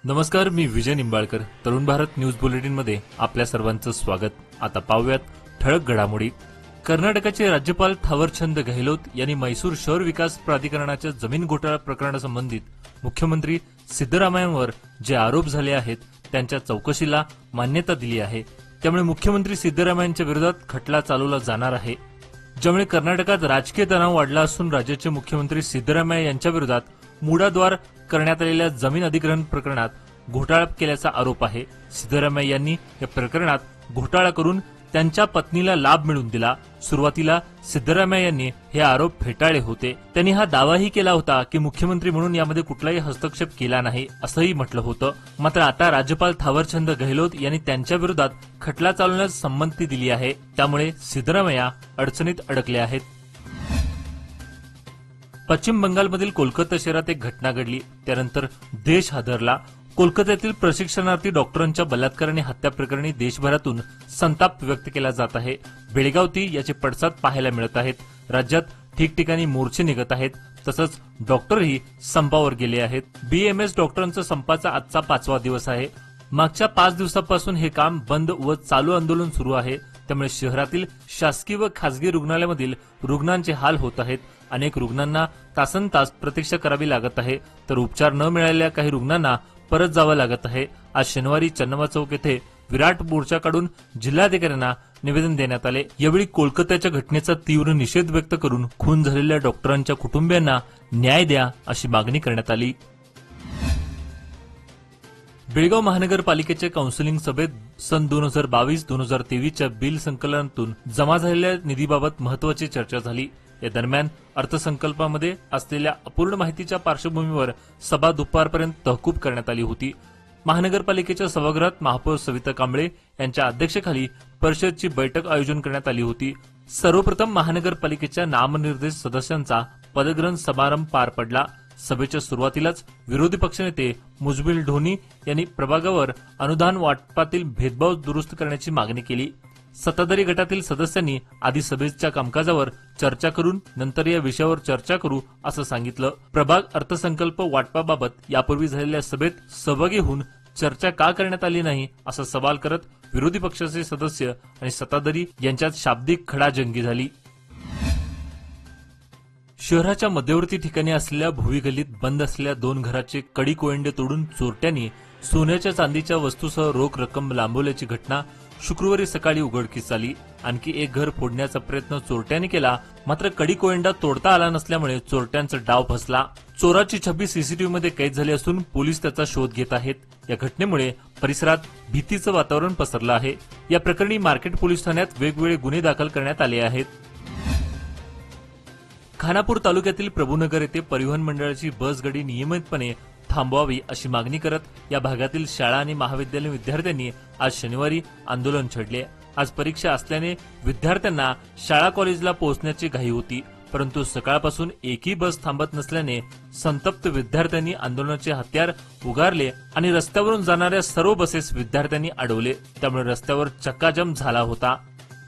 नमस्कार, मी विजय Nimbalkar. Tarun Bharat news bulletin मध्ये आपल्या सर्वांचं स्वागत. आता पाहूयात ठळक घडामोडी. कर्नाटकाचे राज्यपाल थावरचंद गेहलोत यांनी मैसूर शहर विकास प्राधिकरणाच्या जमीन घोटाळा प्रकरणासंबंधित मुख्यमंत्री सिद्धरामय्यांवर जे आरोप झाले आहेत त्यांच्या चौकशीला मान्यता दिली आहे. त्यामुळे मुख्यमंत्री सिद्धरामय्यांच्या विरोधात खटला चालवला जाणार आहे. ज्यामुळे कर्नाटकात राजकीय तणाव वाढला असून राज्याचे मुख्यमंत्री सिद्धरामय्या यांच्या विरोधात मुडाद्वार करण्यात आलेल्या जमीन अधिग्रहण प्रकरणात घोटाळा केल्याचा आरोप आहे. सिद्धरामय्या यांनी या प्रकरणात घोटाळा करून त्यांच्या पत्नीला लाभ मिळवून दिला. सुरुवातीला सिद्धरामय्या यांनी हे आरोप फेटाळले होते. त्यांनी हा दावाही केला होता की मुख्यमंत्री म्हणून यामध्ये कुठलाही हस्तक्षेप केला नाही असंही म्हटलं होतं. मात्र आता राज्यपाल थावरचंद गेहलोत यांनी त्यांच्या विरोधात खटला चालवण्यास संमती दिली आहे. त्यामुळे सिद्धरामय्या अडचणीत अडकले आहेत. पश्चिम बंगालमधील कोलकाता शहरात एक घटना घडली. त्यानंतर देश हादरला. कोलकात्यातील प्रशिक्षणार्थी डॉक्टरांच्या बलात्कार आणि हत्या प्रकरणी देशभरातून संताप व्यक्त केला जात आहे. बेळगावती याचे पडसाद पाहायला मिळत आहेत. राज्यात ठिकठिकाणी मोर्चे निघत आहेत. तसंच डॉक्टरही संपावर गेले आहेत. बीएमएस डॉक्टरांचा संपाचा आजचा 5वा दिवस आहे. मागच्या 5 दिवसांपासून हे काम बंद व चालू आंदोलन सुरू आहे. त्यामुळे शहरातील शासकीय व खासगी रुग्णालयामधील रुग्णांचे हाल होत आहेत. अनेक रुग्णांना तासनतास प्रतीक्षा करावी लागत आहे, तर उपचार न मिळालेल्या काही रुग्णांना परत जावं लागत आहे. आज शनिवारी चन्नवा चौक येथे विराट मोर्चा काढून जिल्हाधिकाऱ्यांना निवेदन देण्यात आले. यावेळी कोलकात्याच्या घटनेचा तीव्र निषेध व्यक्त करून खून झालेल्या डॉक्टरांच्या कुटुंबियांना न्याय द्या अशी मागणी करण्यात आली. बेळगाव महानगरपालिकेच्या काउन्सिलिंग सभेत सन 2022-2023च्या बिल संकलनातून जमा झालेल्या निधीबाबत महत्वाची चर्चा झाली. या दरम्यान अर्थसंकल्पामध्ये असलेल्या अपूर्ण माहितीच्या पार्श्वभूमीवर सभा दुपारपर्यंत तहकूब करण्यात आली होती. महानगरपालिकेच्या सभागृहात महापौर सविता कांबळे यांच्या अध्यक्षतेखाली परिषदेची बैठक आयोजन करण्यात आली होती. सर्वप्रथम महानगरपालिकेच्या नामनिर्देशित सदस्यांचा पदग्रहण समारंभ पार पडला. सभेच्या सुरुवातीलाच विरोधी पक्षनेते मुजमिल ढोनी यांनी प्रभागावर अनुदान वाटपातील भेदभाव दुरुस्त करण्याची मागणी केली. सत्ताधारी गटातील सदस्यांनी आधी सभेच्या कामकाजावर चर्चा करून नंतर या विषयावर चर्चा करू असं सांगितलं. प्रभाग अर्थसंकल्प वाटपाबाबत यापूर्वी झालेल्या सभेत सहभागी होऊन चर्चा का करण्यात आली नाही असा सवाल करत विरोधी पक्षाचे सदस्य आणि सत्ताधारी यांच्यात शाब्दिक खडाजंगी झाली. शहराच्या मध्यवर्ती ठिकाणी असलेल्या भुवी गल्लीत बंद असलेल्या 2 घराचे कडी कोयंडे तोडून चोरट्यांनी सोन्याच्या चांदीच्या वस्तूसह रोख रक्कम लांबवल्याची घटना शुक्रवारी सकाळी उघडकीस आली. आणखी एक घर फोडण्याचा प्रयत्न चोरट्यांनी केला, मात्र कडी कोयंडा तोडता आला नसल्यामुळे चोरट्यांचा डाव फसला. चोराची छबी सीसीटीव्हीमध्ये कैद झाली असून पोलीस त्याचा शोध घेत आहेत. या घटनेमुळे परिसरात भीतीचं वातावरण पसरलं आहे. या प्रकरणी मार्केट पोलीस ठाण्यात वेगवेगळे गुन्हे दाखल करण्यात आले आहेत. खानापूर तालुक्यातील प्रभूनगर येथे परिवहन मंडळाची बस गाडी नियमितपणे थांबवावी अशी मागणी करत या भागातील शाळा आणि महाविद्यालयीन विद्यार्थ्यांनी आज शनिवारी आंदोलन छेडले. आज परीक्षा असल्याने विद्यार्थ्यांना शाळा कॉलेजला पोहोचण्याची घाई होती, परंतु सकाळपासून एकही बस थांबत नसल्याने संतप्त विद्यार्थ्यांनी आंदोलनाचे हत्यार उगारले आणि रस्त्यावरून जाणाऱ्या सर्व बसेस विद्यार्थ्यांनी अडवले. त्यामुळे रस्त्यावर चक्काजाम झाला होता.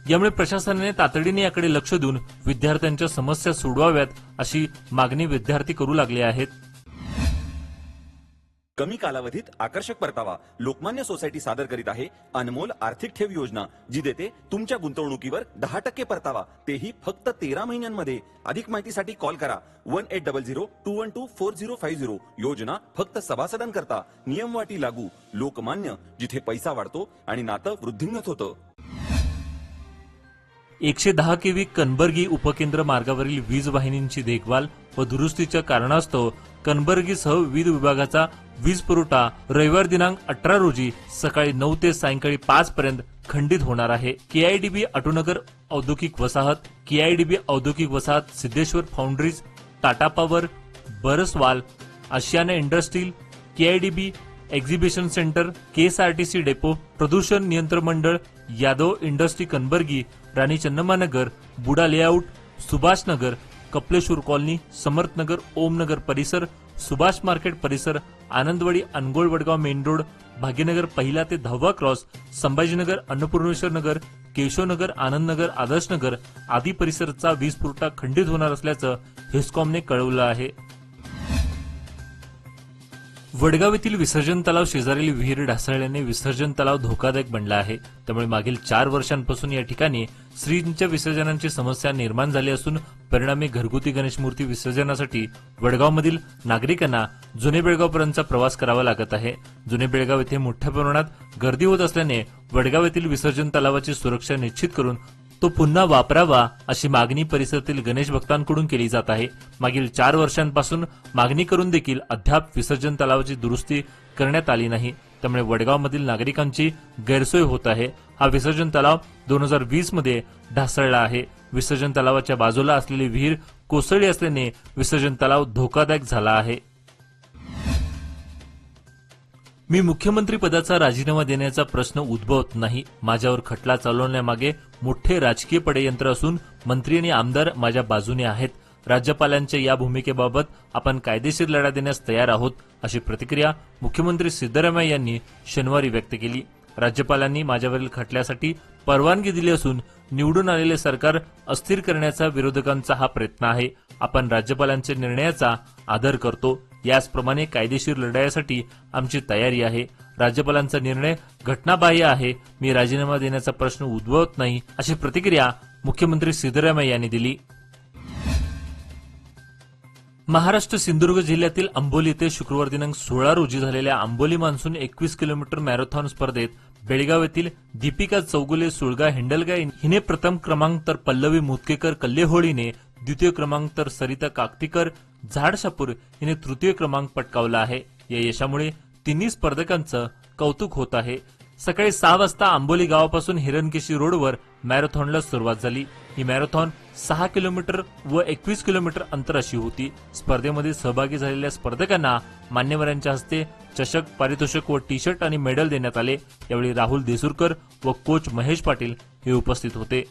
यामुळे प्रशासनाने तातडीने याकडे लक्ष देऊन विद्यार्थ्यांच्या समस्या सोडवाव्यात अशी मागणी विद्यार्थी करू लागले आहेत. कमी कालावधीत आकर्षक परतावा लोकमान्य सोसायटी सादर करीत आहे अनमोल आर्थिक ठेव योजना, जी देते तुमच्या गुंतवणुकीवर 10% परतावा, तेही फक्त 13 महिन्यांमध्ये. अधिक माहितीसाठी कॉल करा 1800-212-4050. योजना फक्त सभासदांकरता. नियमवाटी लागू. लोकमान्य, जिथे पैसा वाढतो आणि नातं वृद्धिंगत होतं. 110 केव्ही कनबर्गी उपकेंद्र मार्गावरील वीज वाहिनींची देखभाल व दुरुस्तीच्या कारणास्तव कनबर्गीसह विविध विभागाचा वीज पुरवठा रविवार दिनांक 18 रोजी सकाळी 9 ते सायंकाळी 5 पर्यंत खंडित होणार आहे. केआयडीबी अटोनगर औद्योगिक वसाहत, केआयडीबी औद्योगिक वसाहत, Siddheshwar foundries, Tata power, Baraswal, Ashiyana industrial, KIADB exhibition centre, KSRTC depot, प्रदूषण नियंत्रण मंडळ, Yadav industry Kanbargi, Rani Channammanagar, BUDA layout, Subhash Nagar, Kapileshwar colony, Samarthnagar, Omnagar परिसर, सुभाष मार्केट परिसर, आनंदवाडी, अनगोळ वडगाव मेन रोड, भाग्यनगर 1 ते 10 क्रॉस, संभाजीनगर, अन्नपूर्णेश्वर नगर, केशवनगर, आनंदनगर, आदर्शनगर आदी परिसराचा वीज पुरवठा खंडित होणार असल्याचं हेस्कॉमने कळवलं आहे. वडगाव येथील विसर्जन तलाव शेजारील विहीर ढासळल्याने विसर्जन तलाव धोकादायक बनला आहे. त्यामुळे मागील 4 वर्षांपासून या ठिकाणी श्रींच्या विसर्जनाची समस्या निर्माण झाली असून परिणामी घरगुती गणेश मूर्ती विसर्जनासाठी वडगावमधील नागरिकांना जुने बेळगावपर्यंतचा प्रवास करावा लागत आहे. जुने बेळगाव येथे मोठ्या प्रमाणात गर्दी होत असल्याने वडगाव येथील विसर्जन तलावाची सुरक्षा निश्चित करून तो पुन्हा वापरावा अशी मागणी परिसरातील गणेश भक्तांकडून केली जात आहे. मागील 4 वर्षांपासून मागणी करून देखील अद्याप विसर्जन तलावाची दुरुस्ती करण्यात आली नाही. त्यामुळे वडगावमधील नागरिकांची गैरसोय होत आहे. हा विसर्जन तलाव 2020 मध्ये ढासळला आहे. विसर्जन तलावाच्या बाजूला असलेली विहीर कोसळली असल्याने विसर्जन तलाव धोकादायक झाला आहे. मी मुख्यमंत्री पदाचा राजीनामा देण्याचा प्रश्न उद्भवत नाही. माझ्यावर खटला चालवण्यामागे मोठे राजकीय पडयंत्र असून मंत्री आणि आमदार माझ्या बाजूने आहेत. राज्यपालांच्या या भूमिकेबाबत आपण कायदेशीर लढा देण्यास तयार आहोत, अशी प्रतिक्रिया मुख्यमंत्री सिद्धरामय्या यांनी शनिवारी व्यक्त केली. राज्यपालांनी माझ्यावरील खटल्यासाठी परवानगी दिली असून निवडून आलेले सरकार अस्थिर करण्याचा विरोधकांचा हा प्रयत्न आहे. आपण राज्यपालांच्या निर्णयाचा आदर करतो. याचप्रमाणे कायदेशीर लढाईसाठी आमची तयारी आहे. राज्यपालांचा निर्णय घटनाबाह्य आहे. मी राजीनामा देण्याचा प्रश्न उद्भवत नाही, अशी प्रतिक्रिया मुख्यमंत्री सिद्धरामय्या यांनी दिली. महाराष्ट्र सिंधुदुर्ग जिल्ह्यातील आंबोली येथे शुक्रवार दिनांक 16 रोजी झालेल्या आंबोली मान्सून 21 किलोमीटर मॅरेथॉन स्पर्धेत बेळगाव येथील दीपिका चौगुले सुळगा हेंडलगा हिने प्रथम क्रमांक तर पल्लवी मुतकेकर कल्लेहोळीने द्वितीय क्रमांक तर सरिता काकतीकर झाडशापूर हिने तृतीय क्रमांक पटकावला आहे. या यशामुळे तिन्ही स्पर्धकांचं कौतुक होत आहे. सकाळी 6 वाजता आंबोली गावापासून हिरणकेशी रोडवर मॅरेथॉनला सुरुवात झाली. ही मॅरेथॉन 6 किलोमीटर व 21 किलोमीटर अंतर अशी होती. स्पर्धेमध्ये सहभागी झालेल्या स्पर्धकांना मान्यवरांच्या हस्ते चषक, पारितोषिक व टी शर्ट आणि मेडल देण्यात आले. यावेळी राहुल देसूरकर व कोच महेश पाटील हे उपस्थित होते.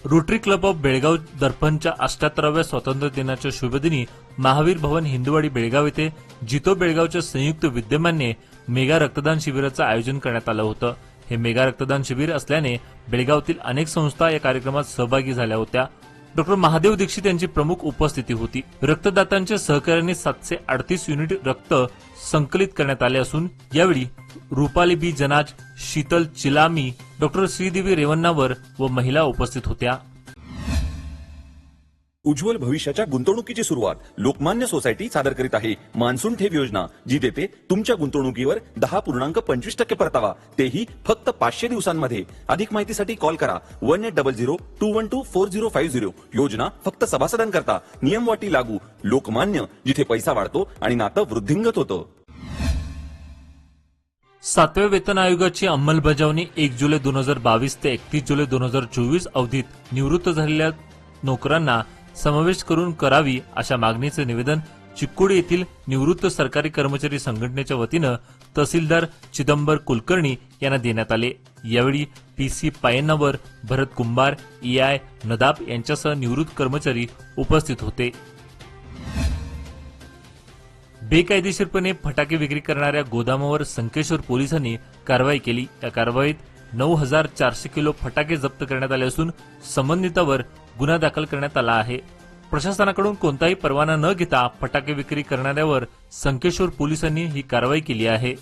रोटरी क्लब ऑफ बेळगाव दर्पणच्या 78व्या स्वातंत्र्य दिनाच्या शुभदिनी महावीर भवन हिंदुवाडी बेळगाव येथे जितो बेळगावच्या संयुक्त विद्यमाने मेगा रक्तदान शिबिराचं आयोजन करण्यात आलं होतं. हे मेगा रक्तदान शिबिर असल्याने बेळगावातील अनेक संस्था या कार्यक्रमात सहभागी झाल्या होत्या. डॉक्टर महादेव दीक्षित यांची प्रमुख उपस्थिती होती. रक्तदात्यांच्या सहकार्याने 738 युनिट रक्त संकलित करण्यात आले असून यावेळी रुपाली बी जनाज, शीतल चिलामी, डॉक्टर श्रीदेवी रेवन्नावर व महिला उपस्थित होत्या. उज्ज्वल भविष्याच्या गुंतवणुकीची सुरुवात लोकमान्य सोसायटी सादर करीत आहे. मान्सून ठेव योजना, जी देते तुमच्या गुंतवणुकीवर 10.25% परतावा, तेही फक्त 500 दिवसांमध्ये. अधिक माहितीसाठी कॉल करा 1800-212-4050. योजना फक्त सभासदांकरता. नियम वाटी लागू. लोकमान्य, जिथे पैसा वाढतो आणि नातं वृद्धिंगत होतं. 7व्या वेतन आयोगाची अंमलबजावणी 1 जुलै 2022 ते 31 जुलै 2024 अवधीत निवृत्त झालेल्या नोकरांना समावेश करून करावी, अशा मागणीचे निवेदन चिक्कोडी येथील निवृत्त सरकारी कर्मचारी संघटनेच्या वतीनं तहसीलदार चिदंबर कुलकर्णी यांना देण्यात आले. यावेळी पीसी पायन्नावर, भरत कुंभार, EI नदाब यांच्यासह निवृत्त कर्मचारी उपस्थित होते. बेकायदेशीरपणे फटाके विक्री करणाऱ्या गोदामावर संकेश्वर पोलिसांनी कारवाई केली. या कारवाईत 9400 किलो फटाके जप्त करण्यात आले असून संबंधितावर गुन्हा दाखल करण्यात आला आहे. प्रशासनाकडून कोणताही परवाना न घेता फटाके विक्री करणाऱ्यावर संकेश्वर पोलिसांनी ही कारवाई केली आहे.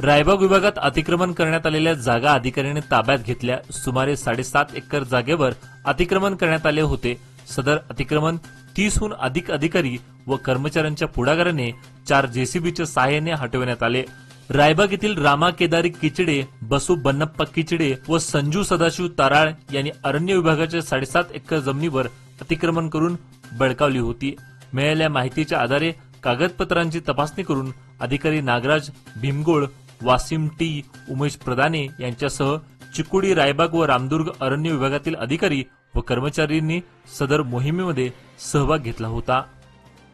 रायबाग विभागात अतिक्रमण करण्यात आलेल्या जागा अधिकाऱ्याने ताब्यात घेतल्या. सुमारे 7.5 एकर जागेवर अतिक्रमण करण्यात आले होते. सदर अतिक्रमण 30हून अधिक अधिकारी व कर्मचाऱ्यांच्या पुढाकाराने 4 जेसीबीच्या सहाय्याने हटविण्यात आले. रायबाग येथील रामा केदारी किचडे, बसू बन्नप्पा किचडे व संजू सदाशिव ताराळ यांनी अरण्य विभागाच्या 7.5 एकर जमिनीवर अतिक्रमण करून बळकावली होती. मिळालेल्या माहितीच्या आधारे कागदपत्रांची तपासणी करून अधिकारी नागराज भीमगोळ, वासिम टी, उमेश प्रधाने यांच्यासह चिक्कोडी, रायबाग व रामदुर्ग अरण्य विभागातील अधिकारी व कर्मचाऱ्यांनी सदर मोहिमेमध्ये सहभाग घेतला होता.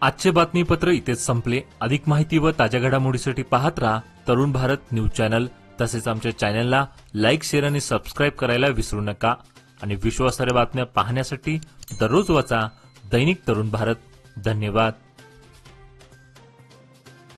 आजचे बातमीपत्र इथेच संपले. अधिक माहिती व ताज्या घडामोडीसाठी पाहत राहा तरुण भारत न्यूज चॅनल. तसेच आमच्या चॅनलला लाईक, शेअर आणि सबस्क्राईब करायला विसरू नका. आणि विश्वासार्ह बातम्या पाहण्यासाठी दररोज वाचा दैनिक तरुण भारत. धन्यवाद.